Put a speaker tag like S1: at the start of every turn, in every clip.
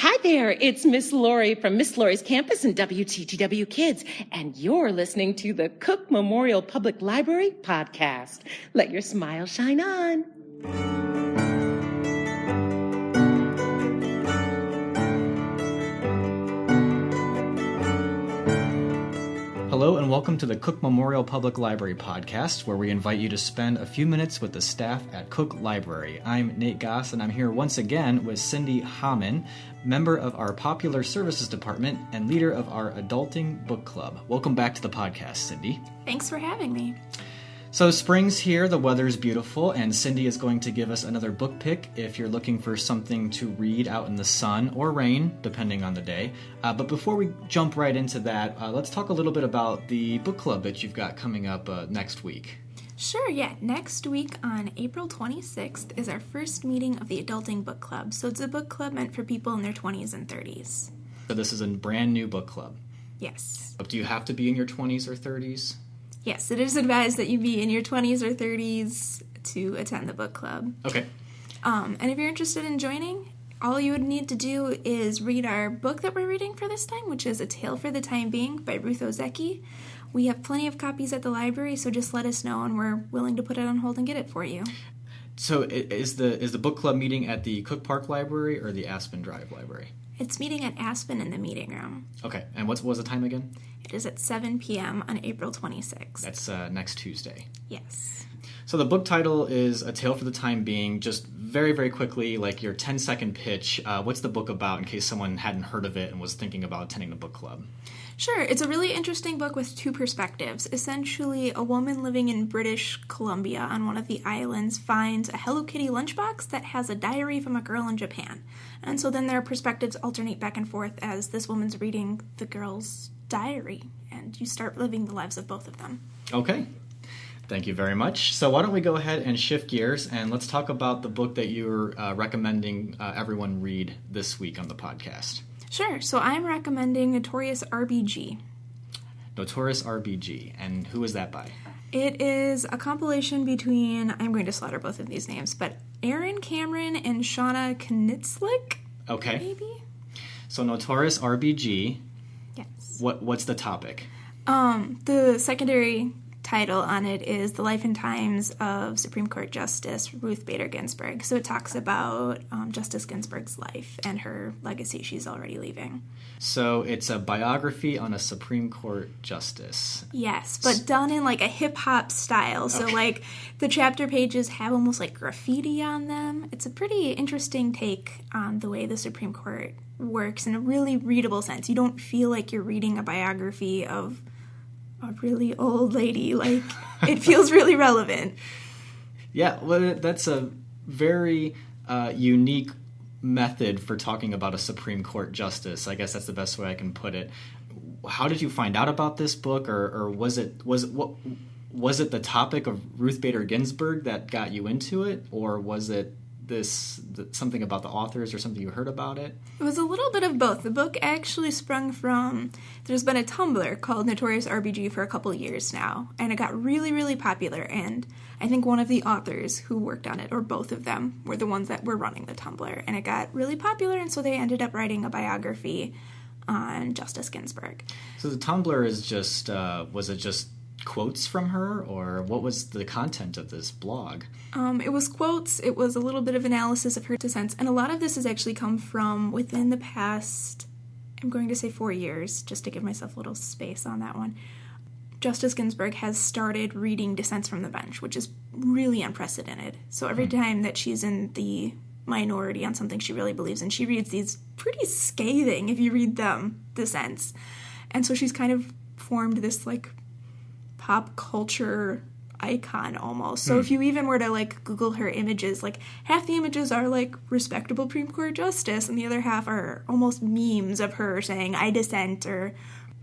S1: Hi there, it's Miss Lori from Miss Lori's campus and WTTW Kids, and you're listening to the Cook Memorial Public Library podcast. Let your smile shine on.
S2: Hello and welcome to the Cook Memorial Public Library podcast, where we invite you to spend a few minutes with the staff at Cook Library. I'm Nate Goss, and I'm here once again with Cyndi Hamann, member of our Popular Services Department and leader of our Adulting Book Club. Welcome back to the podcast, Cyndi.
S3: Thanks for having me.
S2: So spring's here, the weather's beautiful, and Cyndi is going to give us another book pick if you're looking for something to read out in the sun or rain, depending on the day. But before we jump right into that, let's talk a little bit about the book club that you've got coming up next week.
S3: Sure, yeah. Next week on April 26th is our first meeting of the Adulting Book Club. So it's a book club meant for people in their 20s and 30s.
S2: So this is a brand new book club.
S3: Yes.
S2: Do you have to be in your 20s or 30s?
S3: Yes, it is advised that you be in your 20s or 30s to attend the book club.
S2: Okay.
S3: And if you're interested in joining, all you would need to do is read our book that we're reading for this time, which is A Tale for the Time Being by Ruth Ozeki. We have plenty of copies at the library, so just let us know, and we're willing to put it on hold and get it for you.
S2: So is the book club meeting at the Cook Park Library or the Aspen Drive Library?
S3: It's meeting at Aspen in the meeting room.
S2: Okay, and what was the time again?
S3: It is at 7 p.m. on April 26th.
S2: That's next Tuesday.
S3: Yes.
S2: So the book title is A Tale for the Time Being. Just very, very quickly, like your 10-second pitch, what's the book about in case someone hadn't heard of it and was thinking about attending the book club?
S3: Sure. It's a really interesting book with two perspectives. Essentially, a woman living in British Columbia on one of the islands finds a Hello Kitty lunchbox that has a diary from a girl in Japan. And so then their perspectives alternate back and forth as this woman's reading the girl's diary, and you start living the lives of both of them.
S2: Okay. Thank you very much. So why don't we go ahead and shift gears, and let's talk about the book that you're recommending everyone read this week on the podcast.
S3: Sure. So I'm recommending Notorious RBG.
S2: Notorious RBG. And who is that by?
S3: It is a compilation between, I'm going to slaughter both of these names, but Aaron Cameron and Shauna Knitzlik.
S2: Okay.
S3: Maybe?
S2: So Notorious RBG.
S3: Yes.
S2: What's the topic?
S3: The secondary title on it is The Life and Times of Supreme Court Justice Ruth Bader Ginsburg. So it talks about Justice Ginsburg's life and her legacy she's already leaving.
S2: So it's a biography on a Supreme Court justice.
S3: Yes, but done in like a hip-hop style. So like the chapter pages have almost like graffiti on them. It's a pretty interesting take on the way the Supreme Court works in a really readable sense. You don't feel like you're reading a biography of a really old lady. Like, it feels really relevant.
S2: Yeah, well, that's a very unique method for talking about a Supreme Court justice. I guess that's the best way I can put it. How did you find out about this book, or was it the topic of Ruth Bader Ginsburg that got you into it, or was it something about the authors or something you heard about it?
S3: It was a little bit of both. The book actually sprung from, there's been a Tumblr called Notorious RBG for a couple years now, and it got really, really popular, and I think one of the authors who worked on it, or both of them, were the ones that were running the Tumblr, and it got really popular, and so they ended up writing a biography on Justice Ginsburg.
S2: So the Tumblr is just, was it just quotes from her, or what was the content of this blog?
S3: It was quotes, it was a little bit of analysis of her dissents, and a lot of this has actually come from within the past, I'm going to say 4 years, just to give myself a little space on that one. Justice Ginsburg has started reading dissents from the bench, which is really unprecedented. So every time that she's in the minority on something she really believes in, she reads these pretty scathing, if you read them, dissents. And so she's kind of formed this, like, pop culture icon almost. So if you even were to like Google her images, like half the images are like respectable Supreme Court justice and the other half are almost memes of her saying I dissent, or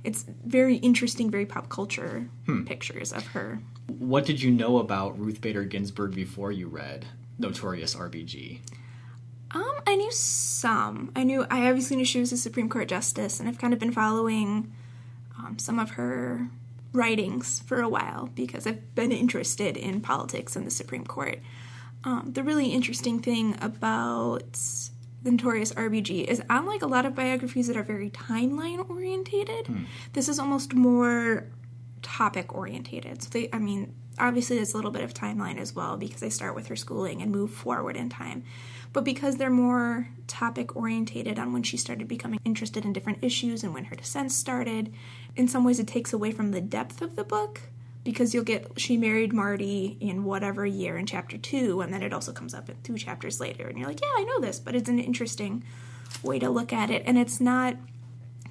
S3: it's very interesting, very pop culture pictures of her.
S2: What did you know about Ruth Bader Ginsburg before you read Notorious RBG?
S3: I knew some. I obviously knew she was a Supreme Court justice, and I've kind of been following some of her writings for a while because I've been interested in politics and the Supreme Court. The really interesting thing about the Notorious RBG, is unlike a lot of biographies that are very timeline-orientated, this is almost more topic-orientated. So obviously there's a little bit of timeline as well because they start with her schooling and move forward in time. But because they're more topic-orientated on when she started becoming interested in different issues and when her dissent started, in some ways it takes away from the depth of the book because she married Marty in whatever year in chapter 2, and then it also comes up in 2 chapters later, and you're like, yeah, I know this, but it's an interesting way to look at it, and it's not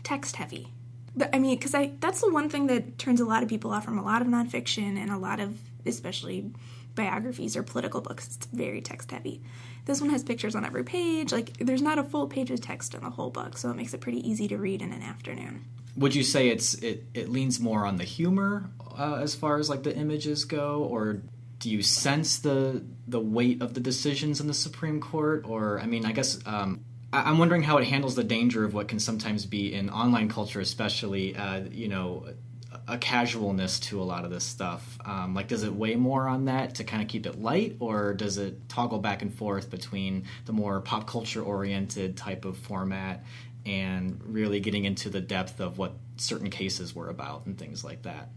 S3: text-heavy. But, because that's the one thing that turns a lot of people off from a lot of nonfiction and a lot of, especially biographies or political books. It's very text-heavy. This one has pictures on every page. There's not a full page of text in the whole book, so it makes it pretty easy to read in an afternoon.
S2: Would you say it leans more on the humor as far as the images go, or do you sense the weight of the decisions in the Supreme Court? Or I guess I'm wondering how it handles the danger of what can sometimes be in online culture, especially a casualness to a lot of this stuff. Does it weigh more on that to kind of keep it light, or does it toggle back and forth between the more pop culture oriented type of format and really getting into the depth of what certain cases were about and things like that?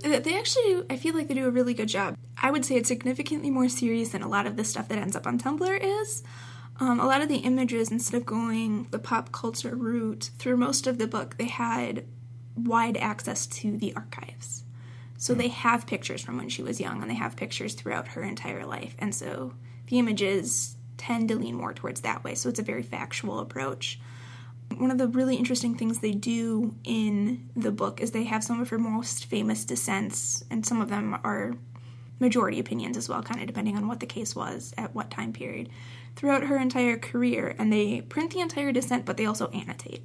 S3: They actually, I feel like they do a really good job. I would say it's significantly more serious than a lot of the stuff that ends up on Tumblr is. A lot of the images, instead of going the pop culture route, through most of the book, they had wide access to the archives. So they have pictures from when she was young, and they have pictures throughout her entire life. And so the images tend to lean more towards that way. So it's a very factual approach. One of the really interesting things they do in the book is they have some of her most famous dissents, and some of them are majority opinions as well, kind of depending on what the case was at what time period, throughout her entire career. And they print the entire dissent, but they also annotate.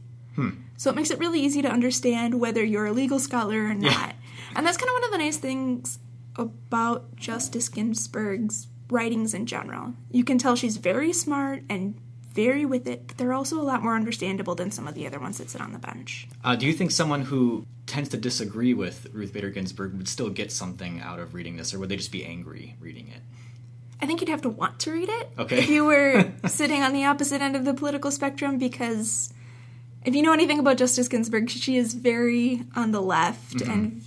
S3: So it makes it really easy to understand whether you're a legal scholar or not. Yeah. And that's kind of one of the nice things about Justice Ginsburg's writings in general. You can tell she's very smart and very with it, but they're also a lot more understandable than some of the other ones that sit on the bench.
S2: Do you think someone who tends to disagree with Ruth Bader Ginsburg would still get something out of reading this, or would they just be angry reading it?
S3: I think you'd have to want to read it
S2: if
S3: you were sitting on the opposite end of the political spectrum, because if you know anything about Justice Ginsburg, she is very on the left and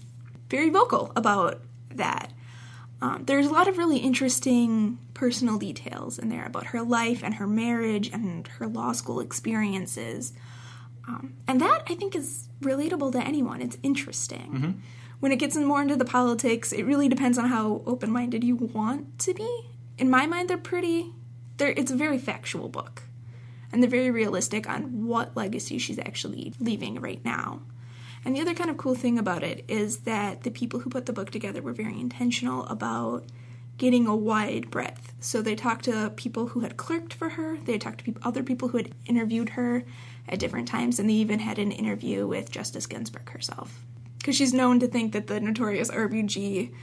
S3: very vocal about that. There's a lot of really interesting personal details in there about her life and her marriage and her law school experiences. And that, I think, is relatable to anyone. It's interesting. When it gets more into the politics, it really depends on how open-minded you want to be. In my mind, it's a very factual book. And they're very realistic on what legacy she's actually leaving right now. And the other kind of cool thing about it is that the people who put the book together were very intentional about getting a wide breadth. So they talked to people who had clerked for her, they talked to other people who had interviewed her at different times, and they even had an interview with Justice Ginsburg herself. Because she's known to think that the Notorious RBG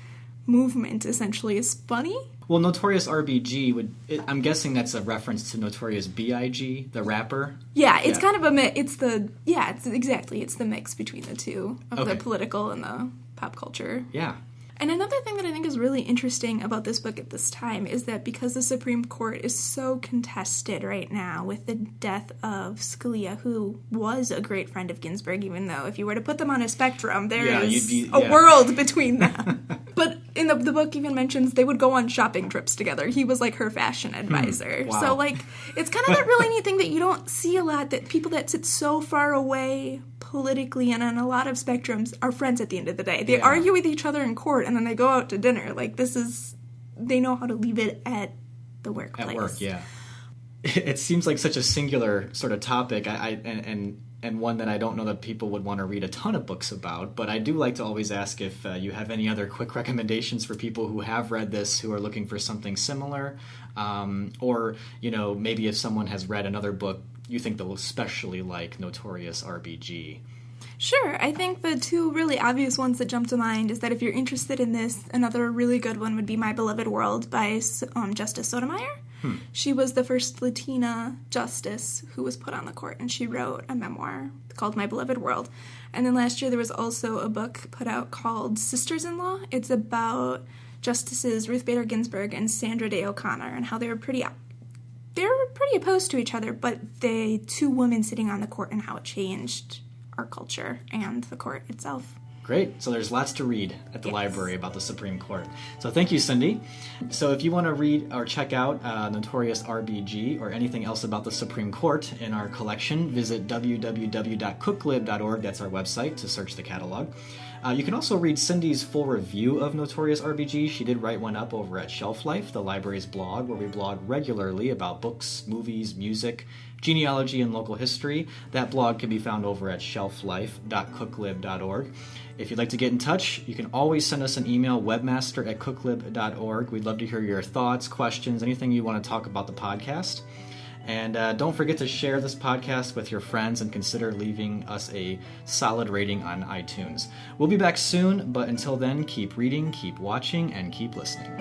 S3: movement essentially is funny.
S2: Well, Notorious RBG I'm guessing that's a reference to Notorious B.I.G., the rapper.
S3: Yeah, it's kind of a mix. It's the mix between the two of the political and the pop culture.
S2: Yeah.
S3: And another thing that I think is really interesting about this book at this time is that because the Supreme Court is so contested right now with the death of Scalia, who was a great friend of Ginsburg, even though if you were to put them on a spectrum, there is a world between them. But in the book even mentions they would go on shopping trips together. He was like her fashion advisor.
S2: Wow.
S3: So it's kind of that really neat thing that you don't see a lot, that people that sit so far away politically and on a lot of spectrums are friends at the end of the day. They argue with each other in court and then they go out to dinner. They know how to leave it at the workplace.
S2: At work, yeah. It seems like such a singular sort of topic, and one that I don't know that people would want to read a ton of books about, but I do like to always ask if you have any other quick recommendations for people who have read this, who are looking for something similar, or, maybe if someone has read another book you think they'll especially like Notorious RBG.
S3: Sure. I think the two really obvious ones that jump to mind is that if you're interested in this, another really good one would be My Beloved World by Justice Sotomayor. She was the first Latina justice who was put on the court, and she wrote a memoir called My Beloved World. And then last year there was also a book put out called Sisters-in-Law. It's about Justices Ruth Bader Ginsburg and Sandra Day O'Connor and how they were they're pretty opposed to each other, but the two women sitting on the court and how it changed our culture and the court itself.
S2: Great. So there's lots to read at the library about the Supreme Court. So thank you, Cyndi. So if you want to read or check out Notorious RBG or anything else about the Supreme Court in our collection, visit www.cooklib.org. That's our website to search the catalog. You can also read Cyndi's full review of Notorious RBG. She did write one up over at Shelf Life, the library's blog, where we blog regularly about books, movies, music, genealogy, and local history. That blog can be found over at shelflife.cooklib.org. If you'd like to get in touch, you can always send us an email, webmaster@cooklib.org. We'd love to hear your thoughts, questions, anything you want to talk about the podcast. And don't forget to share this podcast with your friends and consider leaving us a solid rating on iTunes. We'll be back soon, but until then, keep reading, keep watching, and keep listening.